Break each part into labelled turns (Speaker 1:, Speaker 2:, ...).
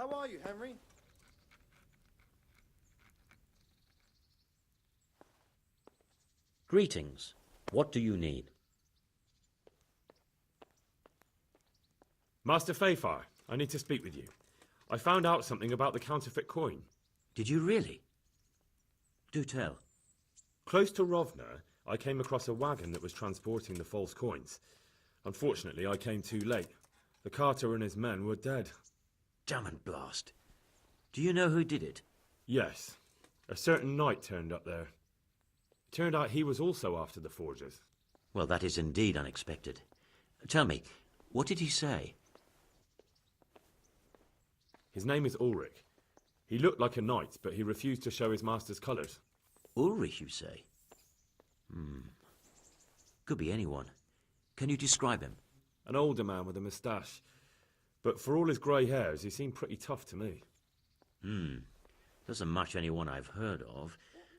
Speaker 1: How are you, Henry?
Speaker 2: Greetings. What do you need?
Speaker 3: Master Fayfire, I need to speak with you. I found out something about the counterfeit coin.
Speaker 2: Did you really? Do tell.
Speaker 3: Close to Rovna, I came across a wagon that was transporting the false coins. Unfortunately, I came too late. The carter and his men were dead.
Speaker 2: Damn and blast. Do you know who did it?
Speaker 3: Yes. A certain knight turned up there. It turned out he was also after the forgers.
Speaker 2: Well, that is indeed unexpected. Tell me, what did he say?
Speaker 3: His name is Ulrich. He looked like a knight, but he refused to show his master's colours.
Speaker 2: Ulrich, you say? Could be anyone. Can you describe him?
Speaker 3: An older man with a moustache. But for all his grey hairs, he seemed pretty tough to me.
Speaker 2: Doesn't match anyone I've heard of.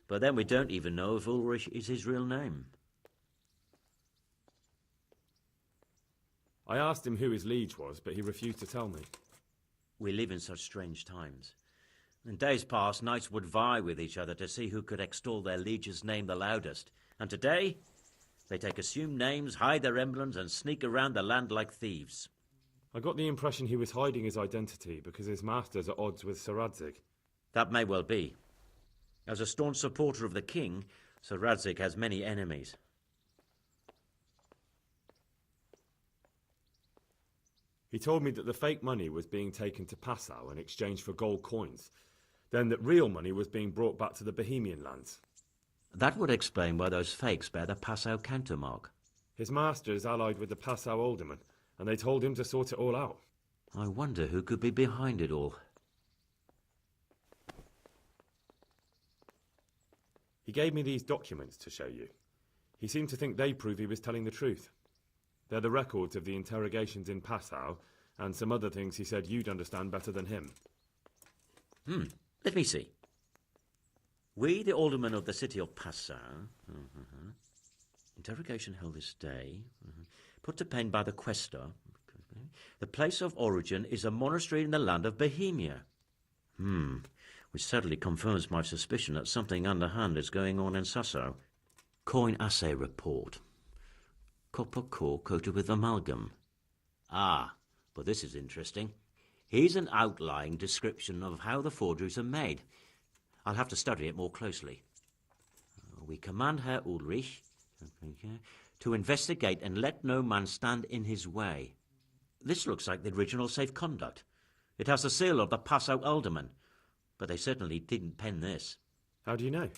Speaker 2: But then we don't even know if Ulrich is his real name.
Speaker 3: I asked him who his liege was, but he refused to tell me.
Speaker 2: We live in such strange times. In days past, knights would vie with each other to see who could extol their liege's name the loudest. And today, they take assumed names, hide their emblems, and sneak around the land like thieves.
Speaker 3: I got the impression he was hiding his identity because his master's at odds with Sir Radzig.
Speaker 2: That may well be. As a staunch supporter of the king, Sir Radzig has many enemies.
Speaker 3: He told me that the fake money was being taken to Passau in exchange for gold coins. Then that real money was being brought back to the Bohemian lands.
Speaker 2: That would explain why those fakes bear the Passau countermark.
Speaker 3: His master is allied with the Passau alderman, and they told him to sort it all out.
Speaker 2: I wonder who could be behind it all.
Speaker 3: He gave me these documents to show you. He seemed to think they prove he was telling the truth. They're the records of the interrogations in Passau, and some other things he said you'd understand better than him.
Speaker 2: Let me see. We, the aldermen of the city of Passau, interrogation held this day, put to pen by the questor. The place of origin is a monastery in the land of Bohemia. Which sadly confirms my suspicion that something underhand is going on in Sasso. Coin assay report. Copper core coated with amalgam. Ah, but this is interesting. Here's an outline description of how the forgeries are made. I'll have to study it more closely. We command Herr Ulrich to investigate and let no man stand in his way. This looks like the original safe conduct. It has the seal of the Passau alderman, but they certainly didn't pen this.
Speaker 3: How do you know?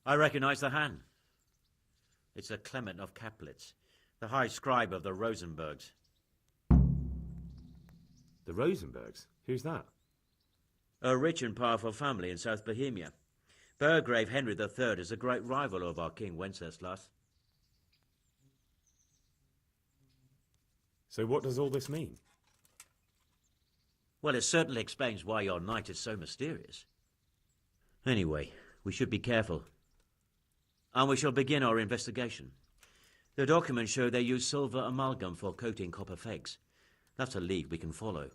Speaker 2: I recognize the hand. It's a Clement of Kaplitz, the high scribe of the Rosenbergs.
Speaker 3: The Rosenbergs? Who's that?
Speaker 2: A rich and powerful family in South Bohemia. Burgrave Henry III is a great rival of our King Wenceslas.
Speaker 3: So what does all this mean?
Speaker 2: Well, it certainly explains why your knight is so mysterious. Anyway, we should be careful. And we shall begin our investigation. The documents show they use silver amalgam for coating copper fakes. That's a lead we can follow.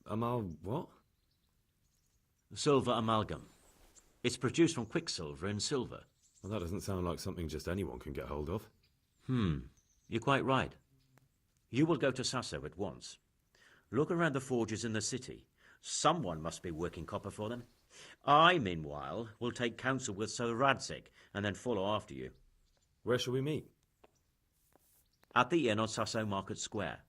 Speaker 3: What?
Speaker 2: Silver amalgam. It's produced from quicksilver and silver.
Speaker 3: Well, that doesn't sound like something just anyone can get hold of.
Speaker 2: You're quite right. You will go to Sasso at once. Look around the forges in the city. Someone must be working copper for them. I, meanwhile, will take counsel with Sir Radzig and then follow after you.
Speaker 3: Where shall we meet?
Speaker 2: At the inn on Sasso Market Square.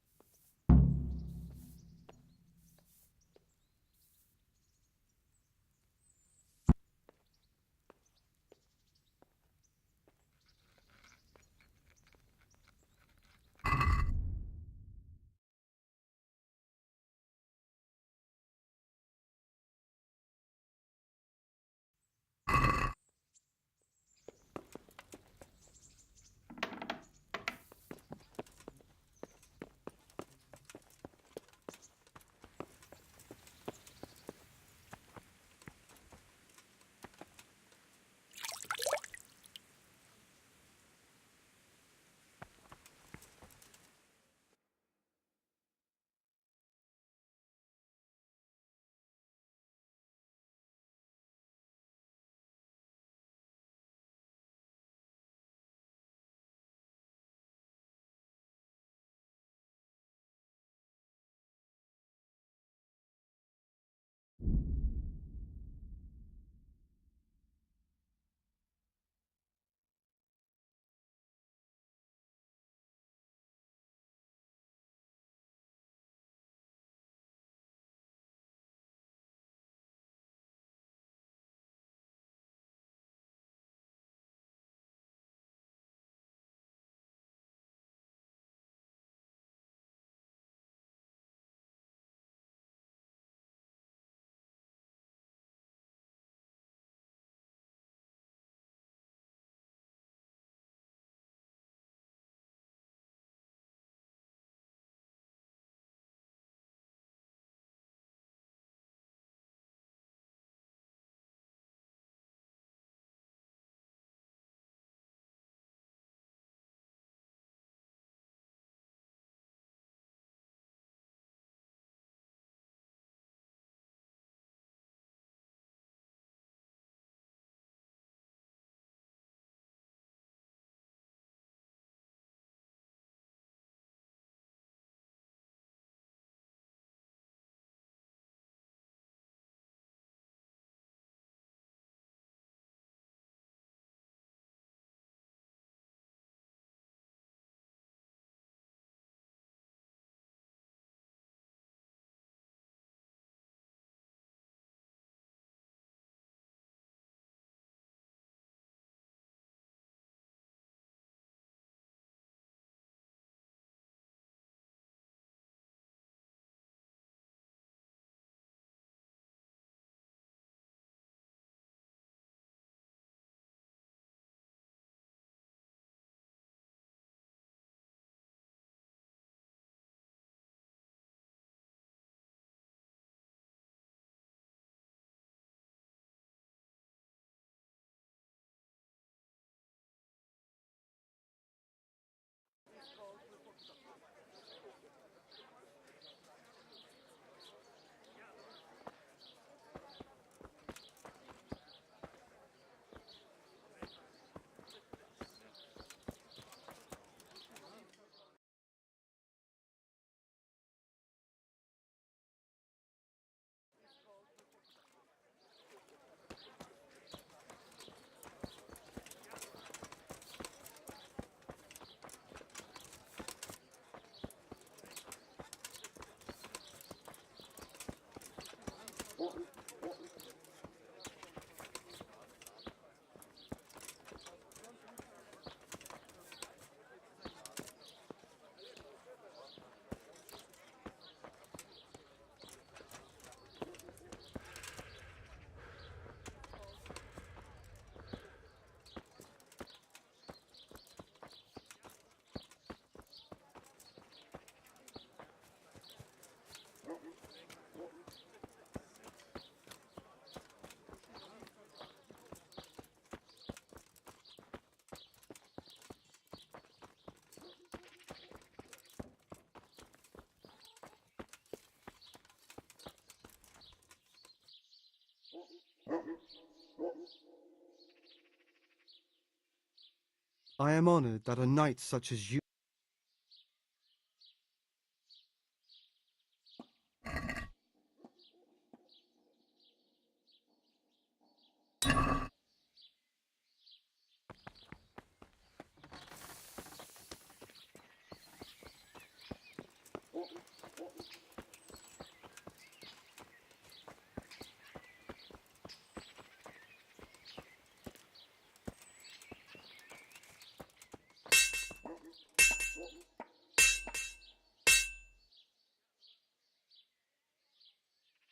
Speaker 1: I am honored that a knight such as you...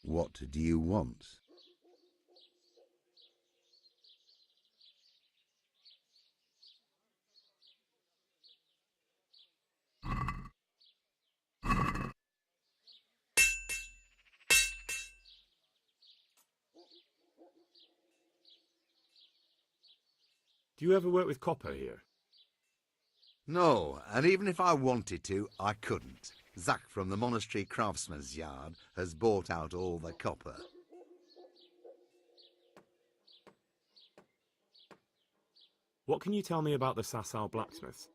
Speaker 4: What do you want?
Speaker 3: Do you ever work with copper here?
Speaker 4: No, and even if I wanted to, I couldn't. Zach from the monastery craftsman's yard has bought out all the copper.
Speaker 3: What can you tell me about the Sasau blacksmiths?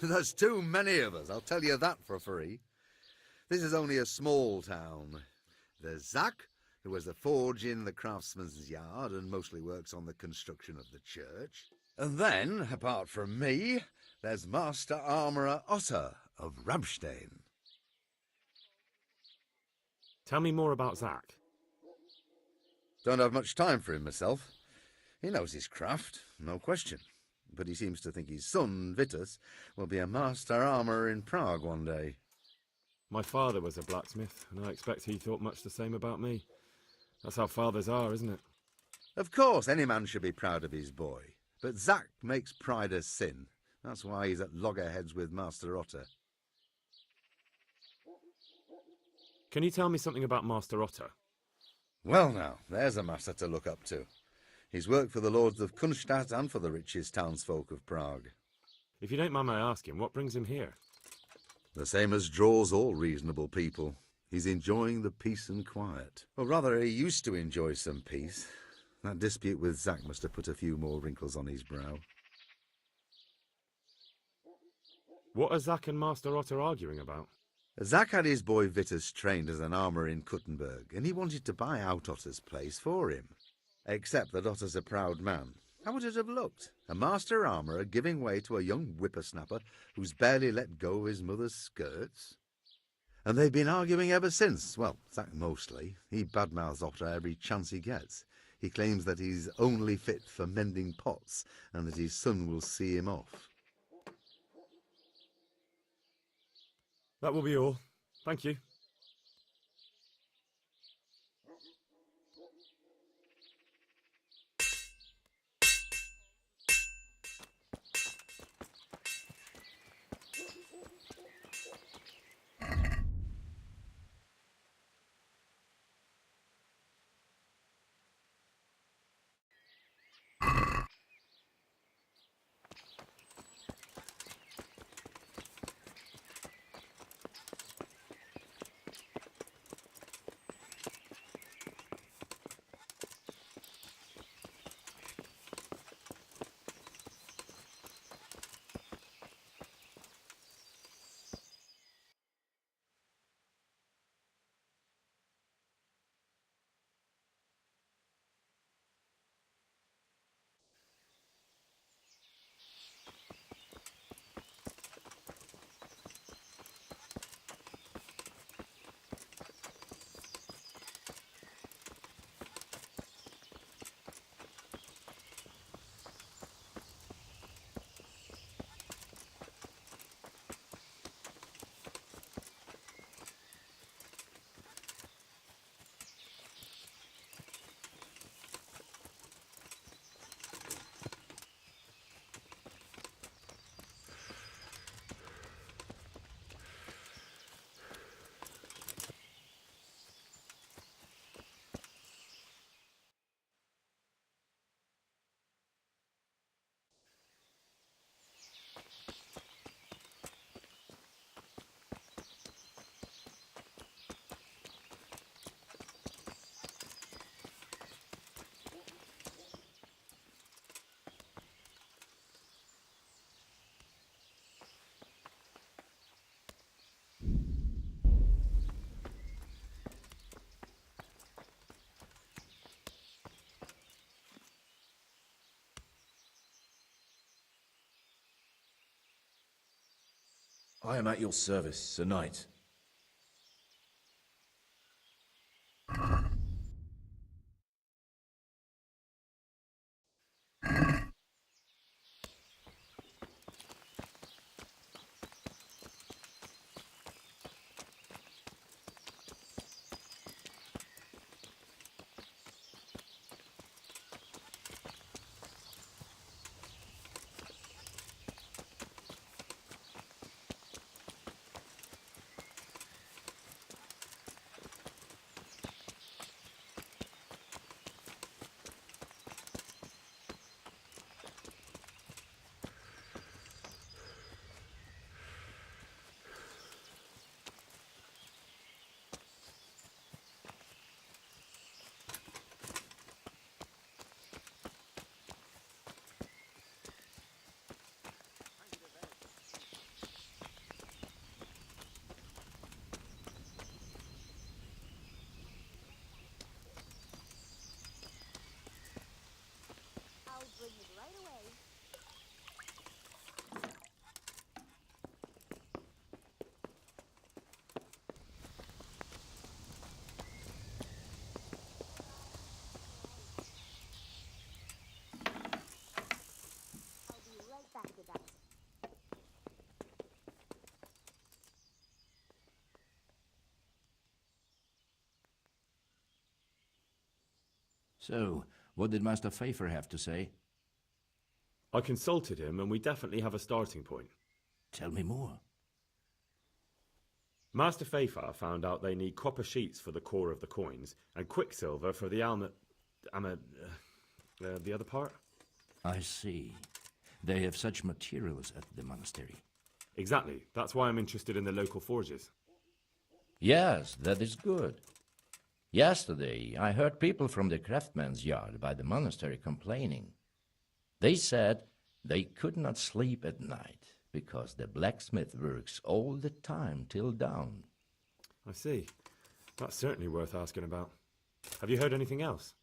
Speaker 4: There's too many of us, I'll tell you that for free. This is only a small town. There's Zach, who has a forge in the craftsman's yard and mostly works on the construction of the church. And then, apart from me, there's Master Armourer Otter of Ramstein.
Speaker 3: Tell me more about Zach.
Speaker 4: Don't have much time for him myself. He knows his craft, no question. But he seems to think his son, Vitus, will be a master armourer in Prague one day.
Speaker 3: My father was a blacksmith, and I expect he thought much the same about me. That's how fathers are, isn't it?
Speaker 4: Of course, any man should be proud of his boy. But Zach makes pride a sin. That's why he's at loggerheads with Master Otter.
Speaker 3: Can you tell me something about Master Otter?
Speaker 4: Well now, there's a master to look up to. He's worked for the lords of Kunstadt and for the richest townsfolk of Prague.
Speaker 3: If you don't mind my asking, what brings him here?
Speaker 4: The same as draws all reasonable people. He's enjoying the peace and quiet. Or rather, he used to enjoy some peace. That dispute with Zach must have put a few more wrinkles on his brow.
Speaker 3: What are Zach and Master Otter arguing about?
Speaker 4: Zach had his boy Vitus trained as an armourer in Kuttenberg, and he wanted to buy out Otter's place for him. Except that Otter's a proud man. How would it have looked? A master armourer giving way to a young whippersnapper who's barely let go of his mother's skirts? And they've been arguing ever since. Well, Zach mostly. He badmouths Otter every chance he gets. He claims that he's only fit for mending pots, and that his son will see him off.
Speaker 3: That will be all. Thank you.
Speaker 5: I am at your service, Sir Knight.
Speaker 6: Bring it right away. I'll be right back with that.
Speaker 7: So, what did Master Pfeiffer have to say?
Speaker 3: I consulted him, and we definitely have a starting point.
Speaker 7: Tell me more.
Speaker 3: Master Pfeiffer found out they need copper sheets for the core of the coins, and quicksilver for the the other part?
Speaker 7: I see. They have such materials at the monastery.
Speaker 3: Exactly. That's why I'm interested in the local forges.
Speaker 7: Yes, that is good. Yesterday, I heard people from the craftsman's yard by the monastery complaining. They said they could not sleep at night because the blacksmith works all the time till dawn.
Speaker 3: I see. That's certainly worth asking about. Have you heard anything else?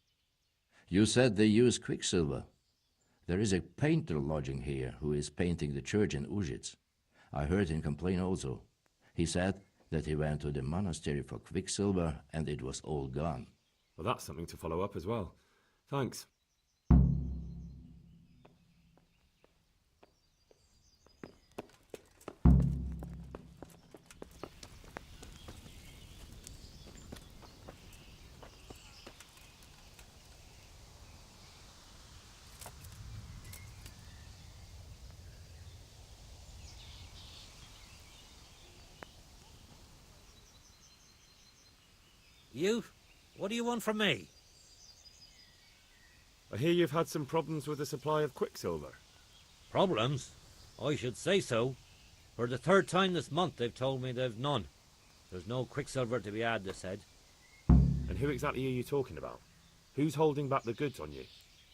Speaker 7: You said they use quicksilver. There is a painter lodging here who is painting the church in Ujits. I heard him complain also. He said that he went to the monastery for quicksilver and it was all gone.
Speaker 3: Well, that's something to follow up as well. Thanks.
Speaker 8: You? What do you want from me?
Speaker 3: I hear you've had some problems with the supply of quicksilver.
Speaker 8: Problems? I should say so. For the third time this month they've told me they've none. There's no quicksilver to be had, they said.
Speaker 3: And who exactly are you talking about? Who's holding back the goods on you?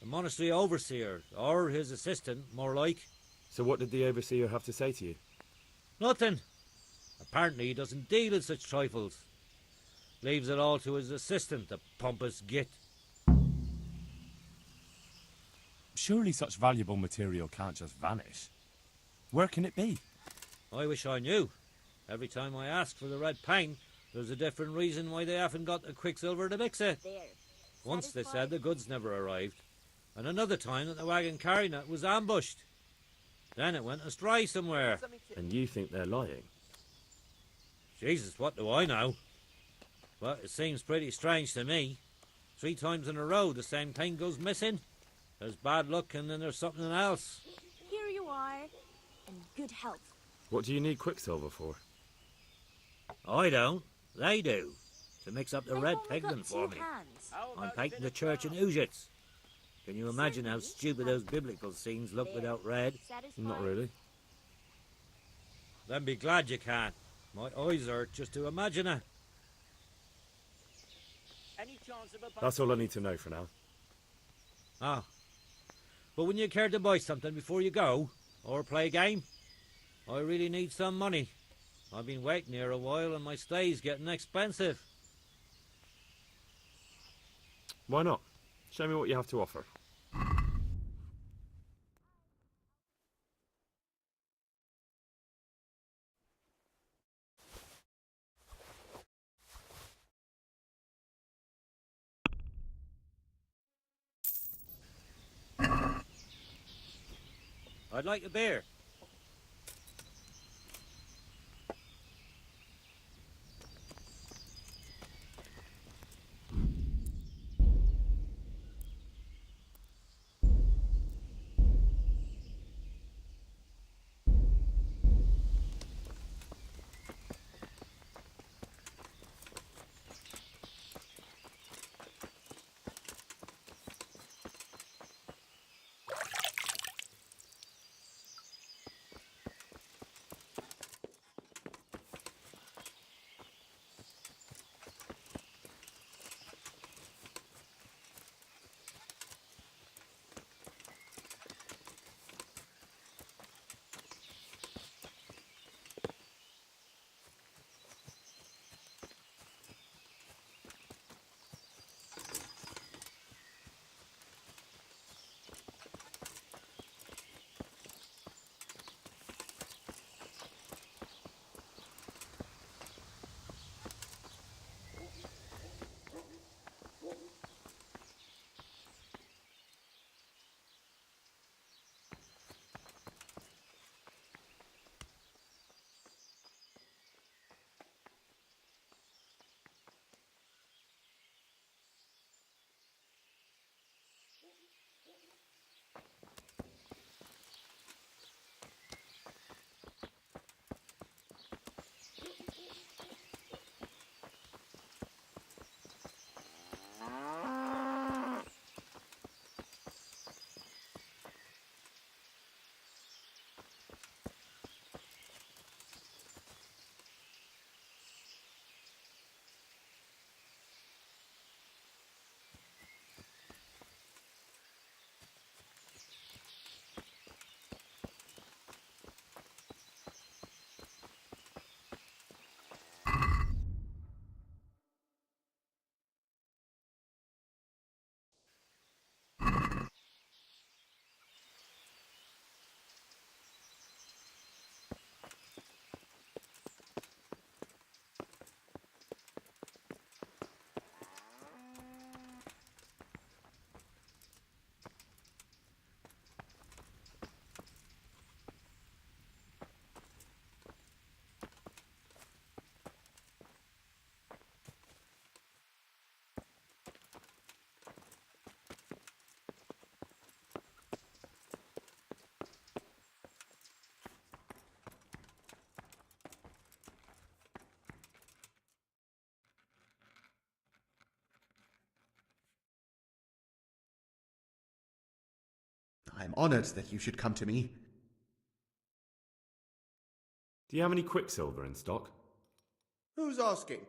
Speaker 8: The monastery overseer, or his assistant, more like.
Speaker 3: So what did the overseer have to say to you?
Speaker 8: Nothing. Apparently he doesn't deal in such trifles. Leaves it all to his assistant, the pompous git.
Speaker 9: Surely such valuable material can't just vanish. Where can it be?
Speaker 8: I wish I knew. Every time I ask for the red paint, there's a different reason why they haven't got the quicksilver to mix it.
Speaker 6: There.
Speaker 8: Once they said the goods never arrived, and another time that the wagon carrying it was ambushed. Then it went astray somewhere.
Speaker 3: And you think they're lying?
Speaker 8: Jesus, what do I know? But it seems pretty strange to me. 3 times in a row the same thing goes missing. There's bad luck and then there's something else.
Speaker 6: Here you are. In good health.
Speaker 3: What do you need quicksilver for?
Speaker 8: I don't. They do. To mix up the
Speaker 6: They've
Speaker 8: red
Speaker 6: only
Speaker 8: pigment
Speaker 6: got
Speaker 8: for
Speaker 6: 2
Speaker 8: me.
Speaker 6: cans.
Speaker 8: I'm painting the church in Ujits. Can you imagine how stupid those biblical scenes look without red?
Speaker 6: Satisfied?
Speaker 3: Not really.
Speaker 8: Then be glad you can. My eyes hurt just to imagine it.
Speaker 3: That's all I need to know for now.
Speaker 8: Ah. But wouldn't you care to buy something before you go? Or play a game? I really need some money. I've been waiting here a while and my stay's getting expensive.
Speaker 3: Why not? Show me what you have to offer.
Speaker 8: I'd like a beer.
Speaker 10: I am honored that you should come to me.
Speaker 3: Do you have any quicksilver in stock?
Speaker 11: Who's asking?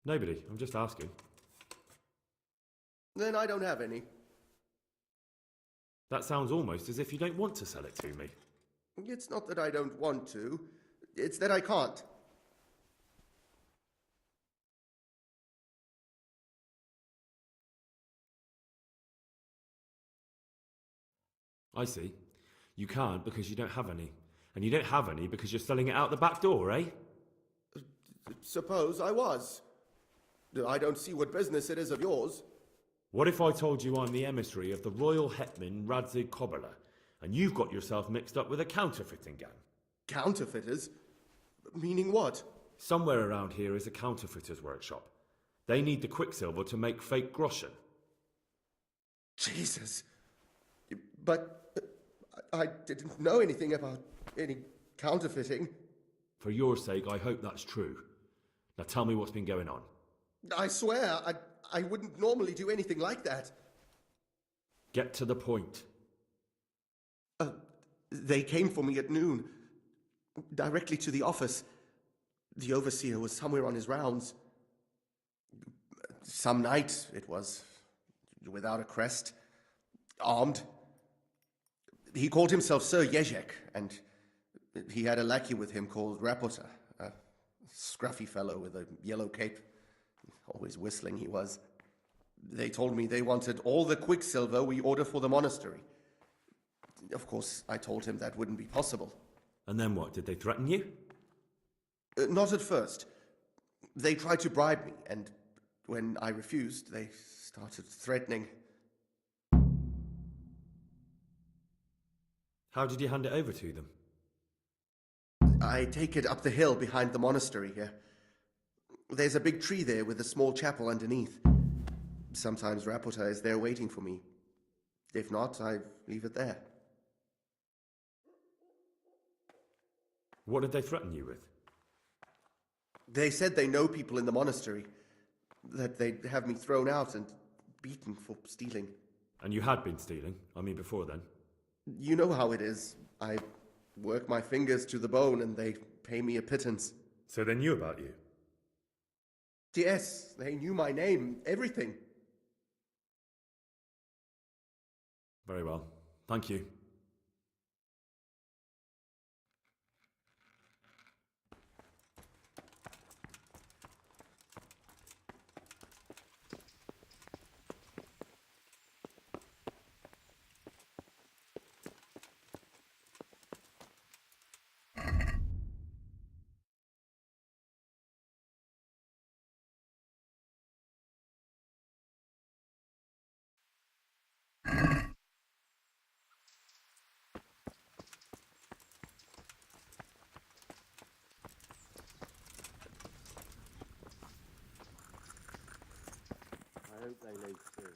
Speaker 3: Nobody. I'm just asking.
Speaker 11: Then I don't have any.
Speaker 3: That sounds almost as if you don't want to sell it to me.
Speaker 11: It's not that I don't want to. It's that I can't.
Speaker 3: I see. You can't because you don't have any. And you don't have any because you're selling it out the back door, eh?
Speaker 11: Suppose I was. I don't see what business it is of yours.
Speaker 3: What if I told you I'm the emissary of the Royal Hetman Radzig Kobyla, and you've got yourself mixed up with a counterfeiting gang?
Speaker 11: Counterfeiters? Meaning what?
Speaker 3: Somewhere around here is a counterfeiter's workshop. They need the quicksilver to make fake groschen.
Speaker 11: Jesus. But I didn't know anything about any counterfeiting.
Speaker 3: For your sake, I hope that's true. Now tell me what's been going on.
Speaker 11: I swear, I wouldn't normally do anything like that.
Speaker 3: Get to the point.
Speaker 11: They came for me at noon, directly to the office. The overseer was somewhere on his rounds. Some night, it was, without a crest, armed. He called himself Sir Jezek, and he had a lackey with him called Rapota, a scruffy fellow with a yellow cape. Always whistling he was. They told me they wanted all the quicksilver we order for the monastery. Of course, I told him that wouldn't be possible.
Speaker 3: And then what? Did they threaten you?
Speaker 11: Not at first. They tried to bribe me, and when I refused, they started threatening.
Speaker 3: How did you hand it over to them?
Speaker 11: I take it up the hill behind the monastery here. There's a big tree there with a small chapel underneath. Sometimes Rapota is there waiting for me. If not, I leave it there.
Speaker 3: What did they threaten you with?
Speaker 11: They said they know people in the monastery, that they'd have me thrown out and beaten for stealing.
Speaker 3: And you had been stealing? I mean, before then?
Speaker 11: You know how it is. I work my fingers to the bone and they pay me a pittance.
Speaker 3: So they knew about you?
Speaker 11: Yes, they knew my name, everything.
Speaker 3: Very well. Thank you.
Speaker 2: I hope they leave soon.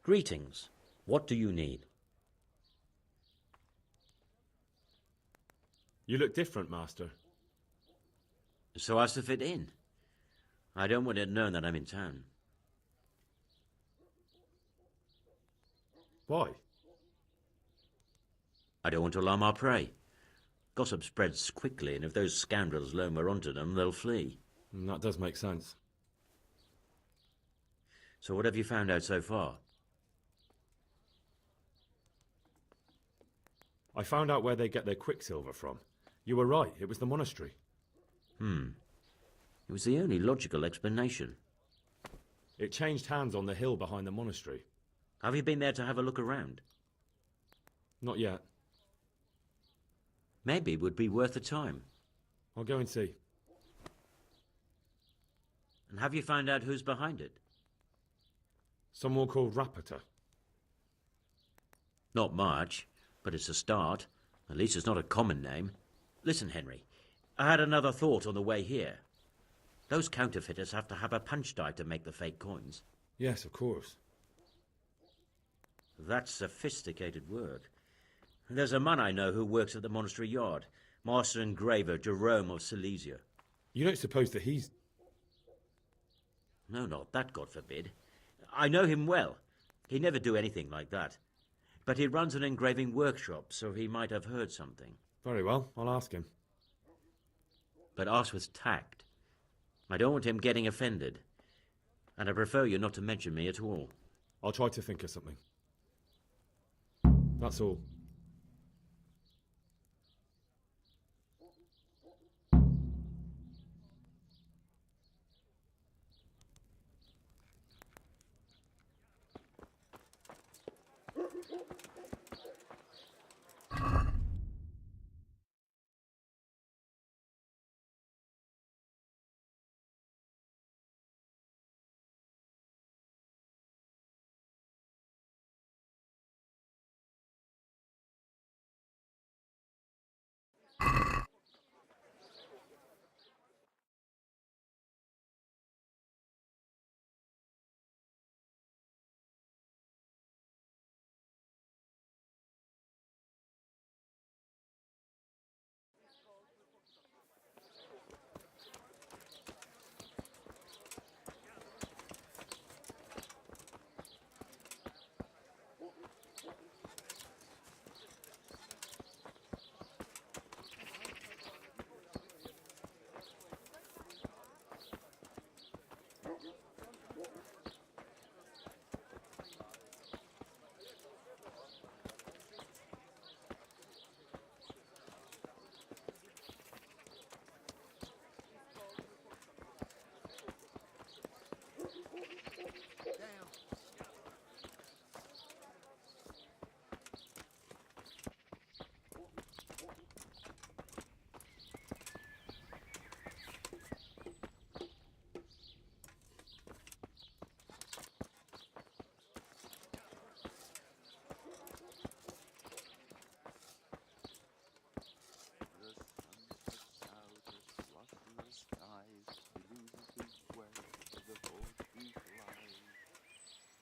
Speaker 2: Greetings. What do you need?
Speaker 3: You look different, Master.
Speaker 2: So as to fit in. I don't want it known that I'm in town.
Speaker 3: Why?
Speaker 2: I don't want to alarm our prey. Gossip spreads quickly, and if those scoundrels learn we're onto them, they'll flee.
Speaker 3: That does make sense.
Speaker 2: So what have you found out so far?
Speaker 3: I found out where they get their quicksilver from. You were right, it was the monastery.
Speaker 2: It was the only logical explanation.
Speaker 3: It changed hands on the hill behind the monastery.
Speaker 2: Have you been there to have a look around?
Speaker 3: Not yet.
Speaker 2: Maybe it would be worth the time.
Speaker 3: I'll go and see.
Speaker 2: And have you found out who's behind it?
Speaker 3: Someone called Rapota.
Speaker 2: Not much, but it's a start. At least it's not a common name. Listen, Henry, I had another thought on the way here. Those counterfeiters have to have a punch die to make the fake coins.
Speaker 3: Yes, of course.
Speaker 2: That's sophisticated work. There's a man I know who works at the monastery yard, Master Engraver Jerome of Silesia.
Speaker 3: You don't suppose that he's...
Speaker 2: No, not that, God forbid. I know him well. He'd never do anything like that. But he runs an engraving workshop, so he might have heard something.
Speaker 3: Very well, I'll ask him.
Speaker 2: But ask with tact. I don't want him getting offended. And I prefer you not to mention me at all.
Speaker 3: I'll try to think of something. That's all.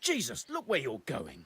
Speaker 5: Jesus, look where you're going.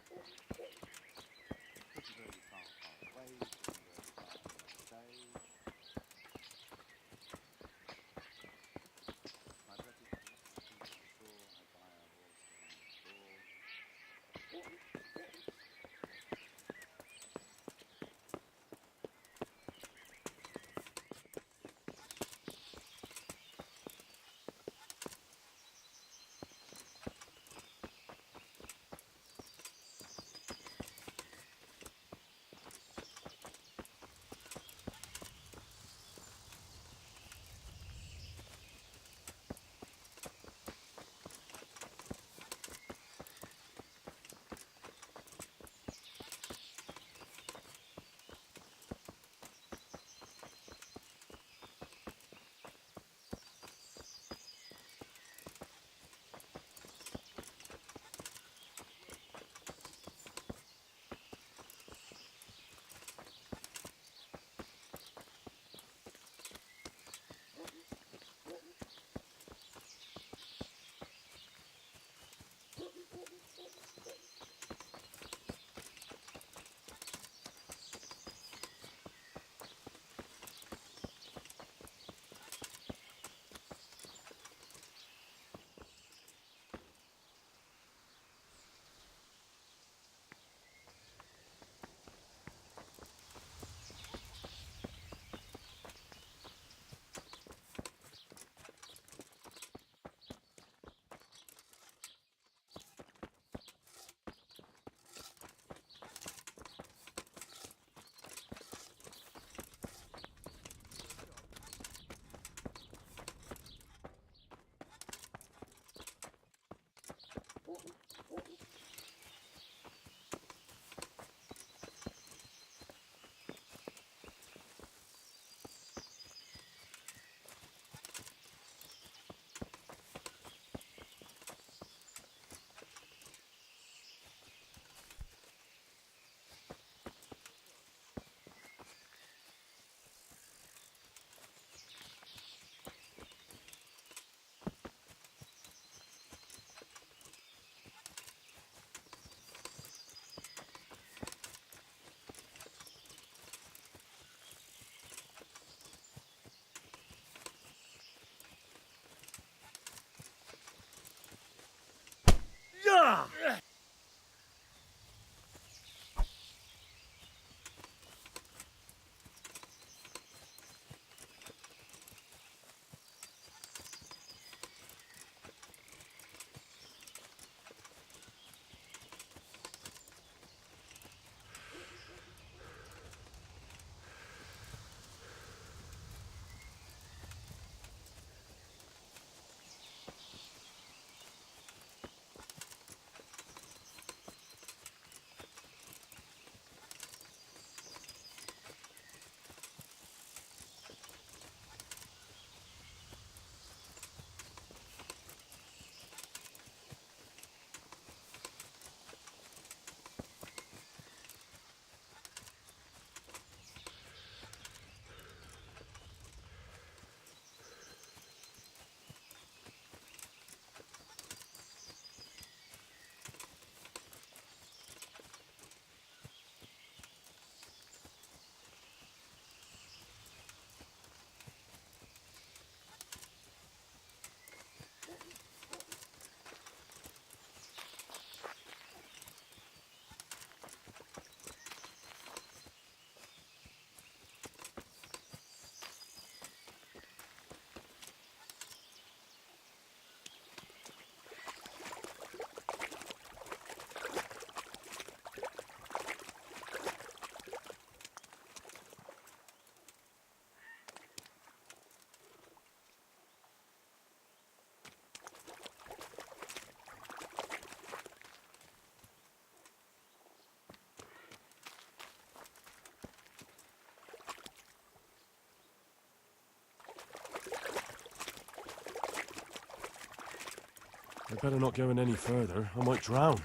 Speaker 9: I'd better not go in any further. I might drown.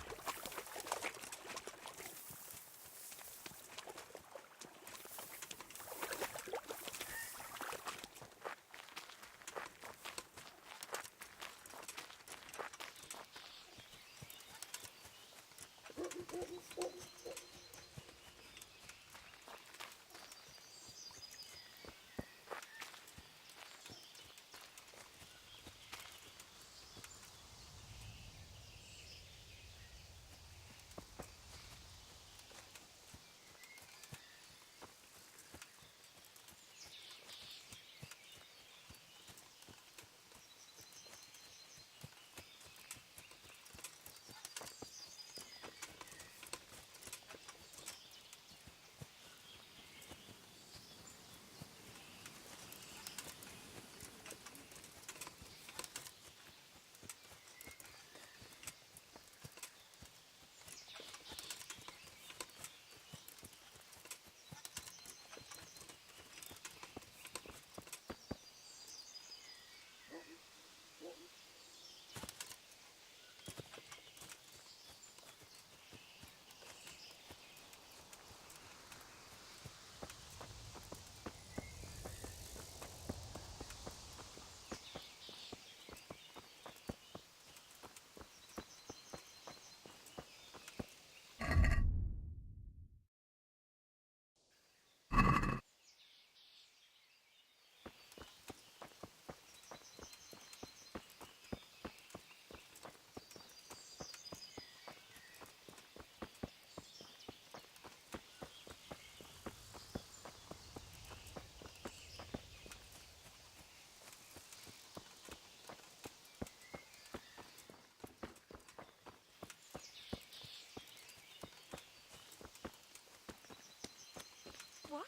Speaker 6: What?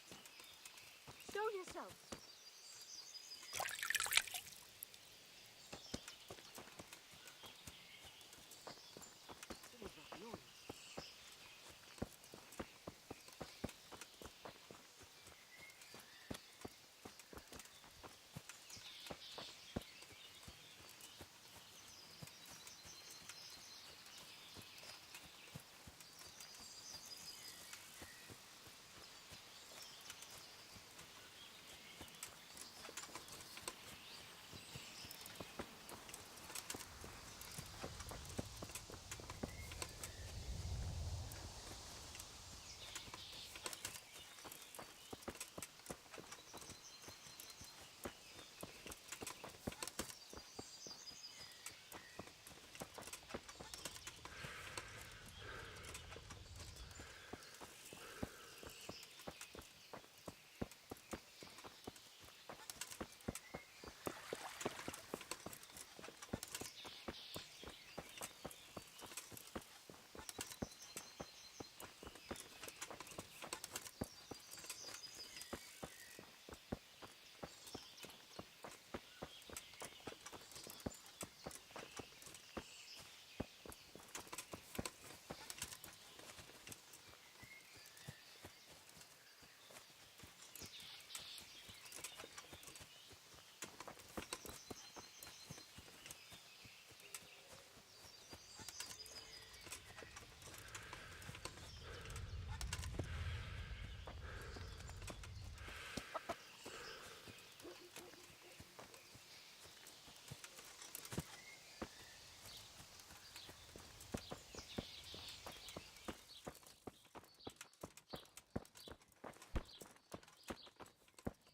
Speaker 6: Show yourself. What was that noise?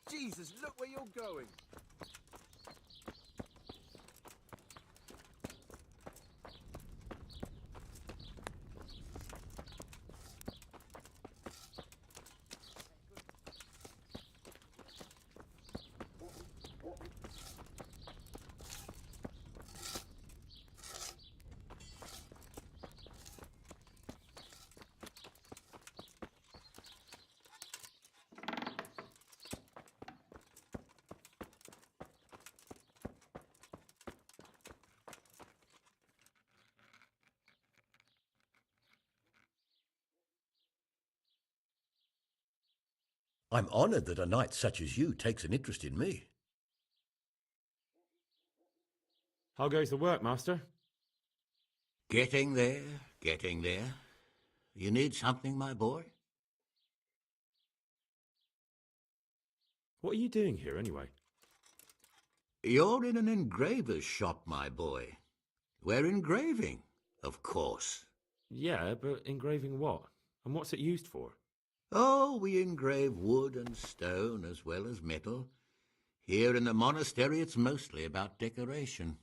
Speaker 5: Jesus, look where you're going.
Speaker 12: I'm honoured that a knight such as you takes an interest in me.
Speaker 3: How goes the work, Master?
Speaker 12: Getting there, getting there. You need something, my boy?
Speaker 3: What are you doing here, anyway?
Speaker 12: You're in an engraver's shop, my boy. We're engraving, of course.
Speaker 3: Yeah, but engraving what? And what's it used for?
Speaker 12: Oh, we engrave wood and stone as well as metal. Here in the monastery, it's mostly about decoration.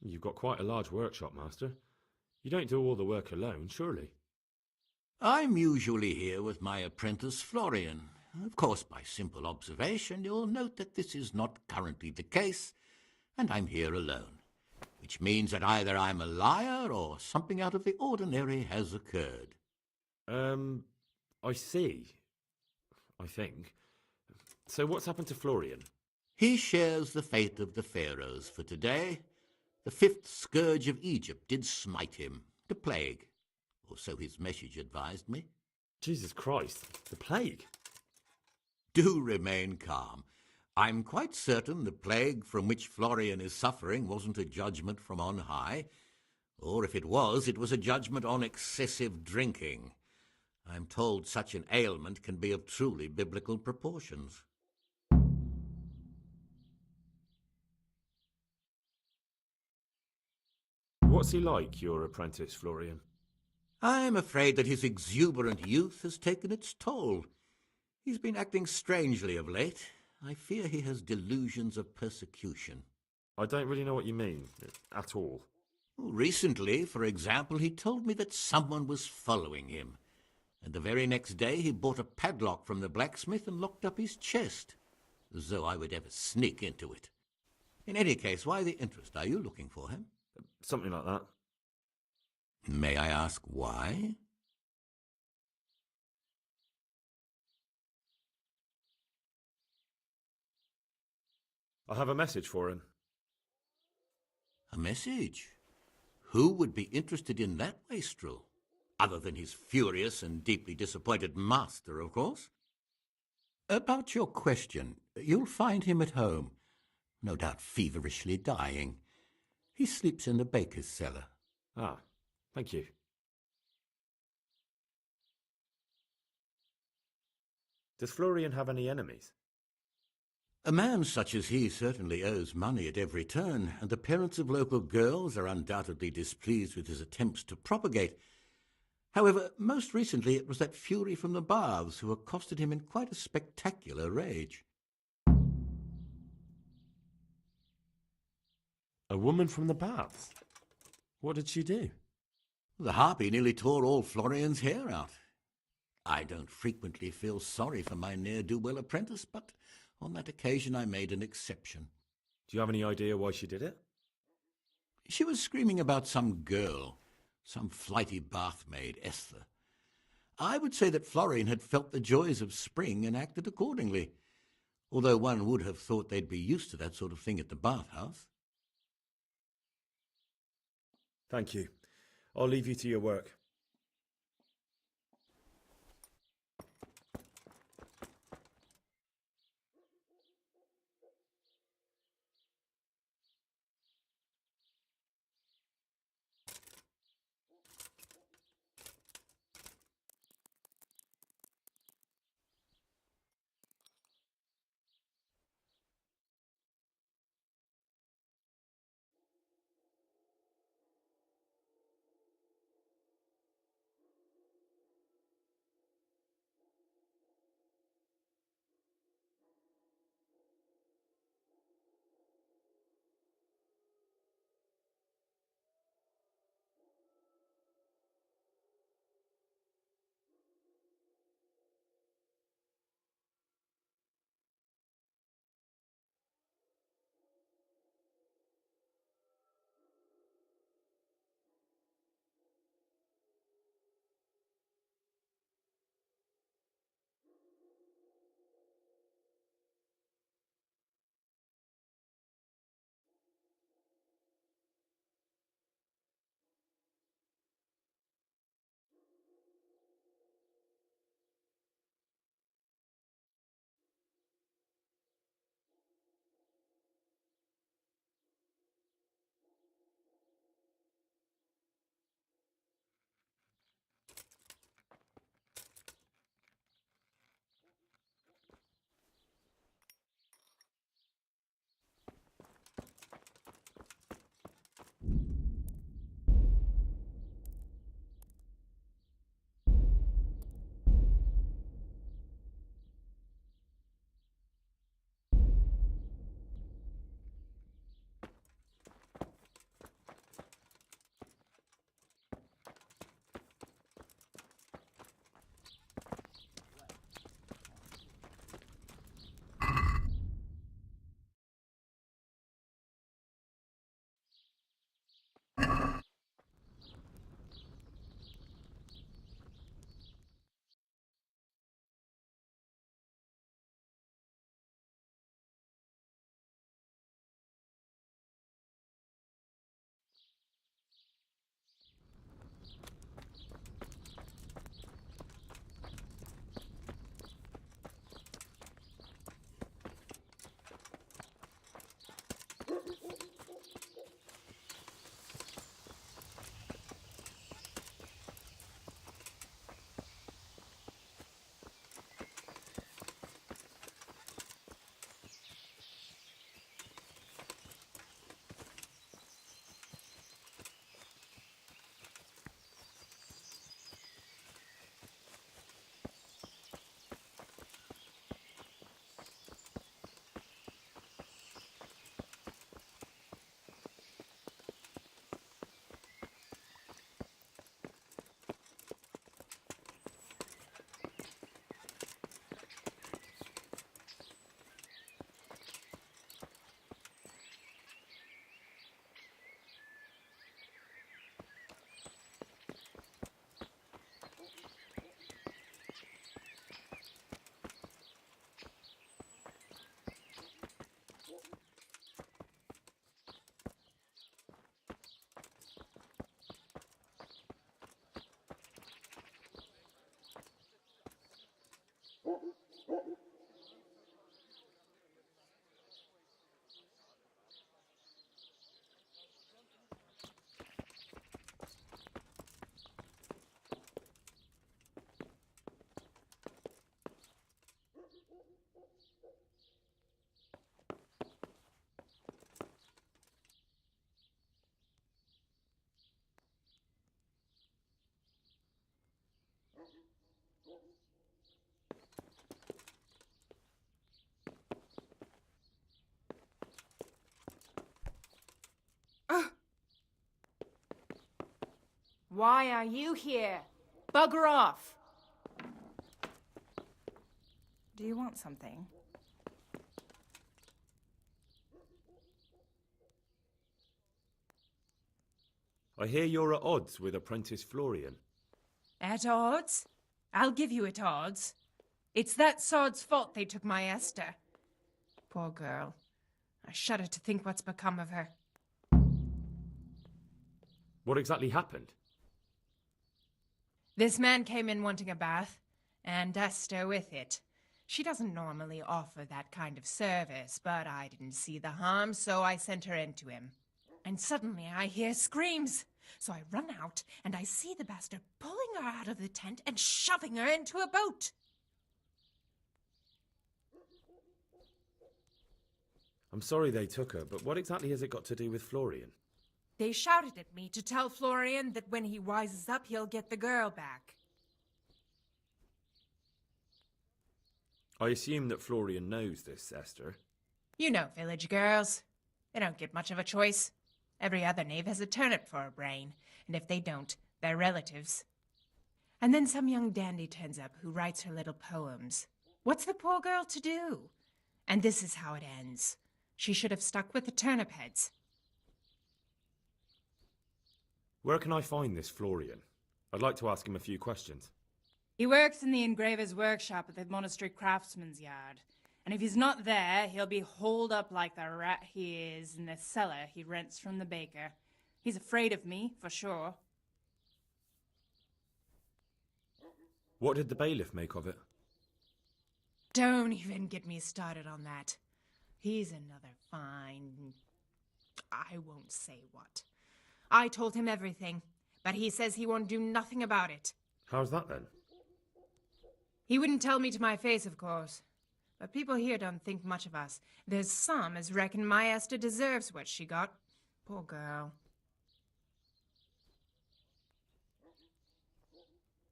Speaker 3: You've got quite a large workshop, Master. You don't do all the work alone, surely?
Speaker 12: I'm usually here with my apprentice Florian. Of course, by simple observation, you'll note that this is not currently the case, and I'm here alone, which means that either I'm a liar or something out of the ordinary has occurred.
Speaker 3: I see. I think. So what's happened to Florian?
Speaker 12: He shares the fate of the pharaohs for today. The fifth scourge of Egypt did smite him, the plague, or so his message advised me.
Speaker 3: Jesus Christ, the plague?
Speaker 12: Do remain calm. I'm quite certain the plague from which Florian is suffering wasn't a judgment from on high, or if it was a judgment on excessive drinking. I'm told such an ailment can be of truly biblical proportions.
Speaker 3: What's he like, your apprentice, Florian?
Speaker 12: I'm afraid that his exuberant youth has taken its toll. He's been acting strangely of late. I fear he has delusions of persecution.
Speaker 3: I don't really know what you mean, at all.
Speaker 12: Recently, for example, he told me that someone was following him, and the very next day he bought a padlock from the blacksmith and locked up his chest, as though I would ever sneak into it. In any case, why the interest? Are you looking for him?
Speaker 3: Something like that.
Speaker 12: May I ask why?
Speaker 3: I have a message for him.
Speaker 12: A message? Who would be interested in that wastrel? Other than his furious and deeply disappointed master, of course. About your question, you'll find him at home, no doubt feverishly dying. He sleeps in the baker's cellar.
Speaker 3: Ah, thank you. Does Florian have any enemies?
Speaker 12: A man such as he certainly owes money at every turn, and the parents of local girls are undoubtedly displeased with his attempts to propagate. However, most recently it was that fury from the baths who accosted him in quite a spectacular rage.
Speaker 9: A woman from the baths? What did she do?
Speaker 12: The harpy nearly tore all Florian's hair out. I don't frequently feel sorry for my ne'er-do-well apprentice, but on that occasion I made an exception.
Speaker 3: Do you have any idea why she did it?
Speaker 12: She was screaming about some girl, some flighty bath-maid, Esther. I would say that Florian had felt the joys of spring and acted accordingly, although one would have thought they'd be used to that sort of thing at the bathhouse.
Speaker 3: Thank you. I'll leave you to your work.
Speaker 13: Why are you here? Bugger off! Do you want something?
Speaker 3: I hear you're at odds with apprentice Florian.
Speaker 13: At odds? I'll give you at odds. It's that sod's fault they took my Esther. Poor girl. I shudder to think what's become of her.
Speaker 3: What exactly happened?
Speaker 13: This man came in wanting a bath, and Esther with it. She doesn't normally offer that kind of service, but I didn't see the harm, so I sent her in to him. And suddenly I hear screams. So I run out, and I see the bastard pulling her out of the tent and shoving her into a boat.
Speaker 3: I'm sorry they took her, but what exactly has it got to do with Florian?
Speaker 13: They shouted at me to tell Florian that when he wises up, he'll get the girl back.
Speaker 3: I assume that Florian knows this, Esther.
Speaker 13: You know village girls. They don't get much of a choice. Every other knave has a turnip for a brain, and if they don't, they're relatives. And then some young dandy turns up who writes her little poems. What's the poor girl to do? And this is how it ends. She should have stuck with the turnip heads.
Speaker 3: Where can I find this Florian? I'd like to ask him a few questions.
Speaker 13: He works in the engraver's workshop at the monastery craftsman's yard. And if he's not there, he'll be holed up like the rat he is in the cellar he rents from the baker. He's afraid of me, for sure.
Speaker 3: What did the bailiff make of it?
Speaker 13: Don't even get me started on that. He's another fine... I won't say what. I told him everything, but he says he won't do nothing about it.
Speaker 3: How's that then?
Speaker 13: He wouldn't tell me to my face, of course. But people here don't think much of us. There's some as reckon my Esther deserves what she got. Poor girl.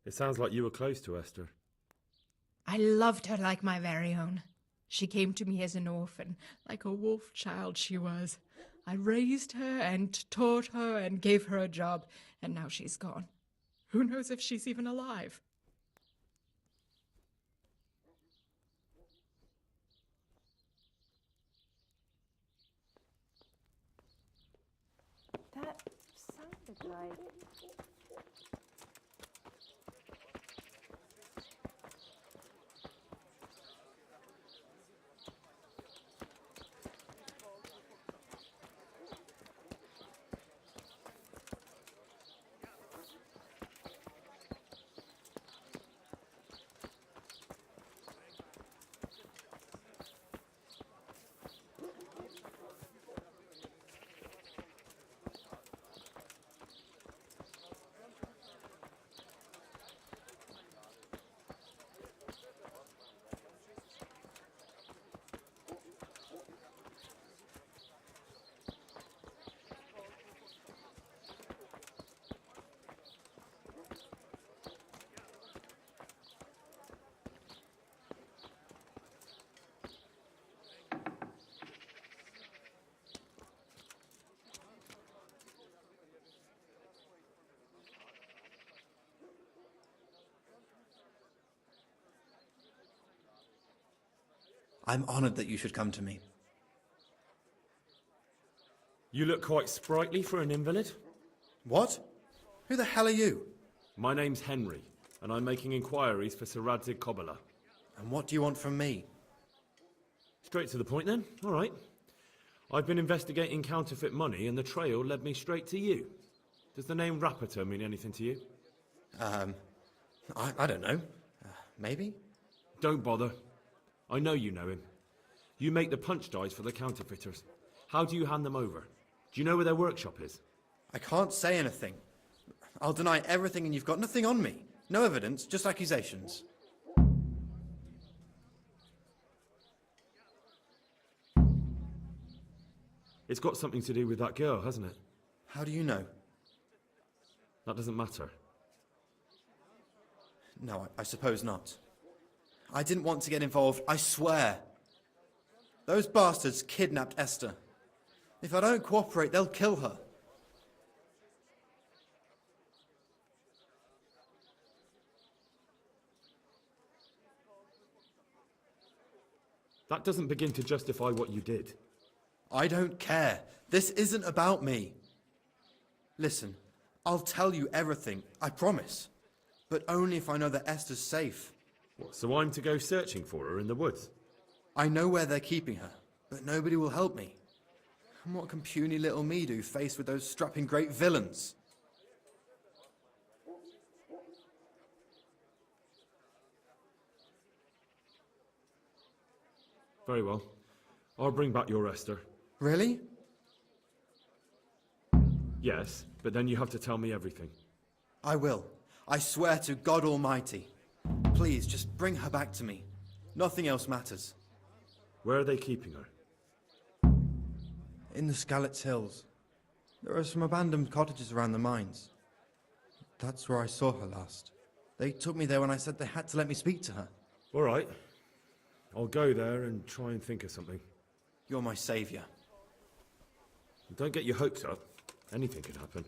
Speaker 3: It sounds like you were close to Esther.
Speaker 13: I loved her like my very own. She came to me as an orphan, like a wolf child she was. I raised her and taught her and gave her a job, and now she's gone. Who knows if she's even alive? That sounded like...
Speaker 10: I'm honored that you should come to me.
Speaker 3: You look quite sprightly for an invalid.
Speaker 10: What? Who the hell are you?
Speaker 3: My name's Henry, and I'm making inquiries for Sir Radzig Kobyla.
Speaker 10: And what do you want from me?
Speaker 3: Straight to the point then. All right. I've been investigating counterfeit money, and the trail led me straight to you. Does the name Rapiter mean anything to you?
Speaker 10: I don't know. Maybe?
Speaker 3: Don't bother. I know you know him. You make the punch dies for the counterfeiters. How do you hand them over? Do you know where their workshop is?
Speaker 10: I can't say anything. I'll deny everything and you've got nothing on me. No evidence, just accusations.
Speaker 3: It's got something to do with that girl, hasn't it?
Speaker 10: How do you know?
Speaker 3: That doesn't matter.
Speaker 10: No, I suppose not. I didn't want to get involved, I swear. Those bastards kidnapped Esther. If I don't cooperate, they'll kill her.
Speaker 3: That doesn't begin to justify what you did.
Speaker 10: I don't care. This isn't about me. Listen, I'll tell you everything, I promise. But only if I know that Esther's safe.
Speaker 3: What, so I'm to go searching for her in the woods?
Speaker 10: I know where they're keeping her, but nobody will help me. And what can puny little me do faced with those strapping great villains?
Speaker 3: Very well. I'll bring back your Esther.
Speaker 10: Really?
Speaker 3: Yes, but then you have to tell me everything.
Speaker 10: I will. I swear to God Almighty. Please, just bring her back to me. Nothing else matters.
Speaker 3: Where are they keeping her?
Speaker 10: In the Skalitz Hills. There are some abandoned cottages around the mines. That's where I saw her last. They took me there when I said they had to let me speak to her.
Speaker 3: All right. I'll go there and try and think of something.
Speaker 10: You're my saviour.
Speaker 3: Don't get your hopes up. Anything could happen.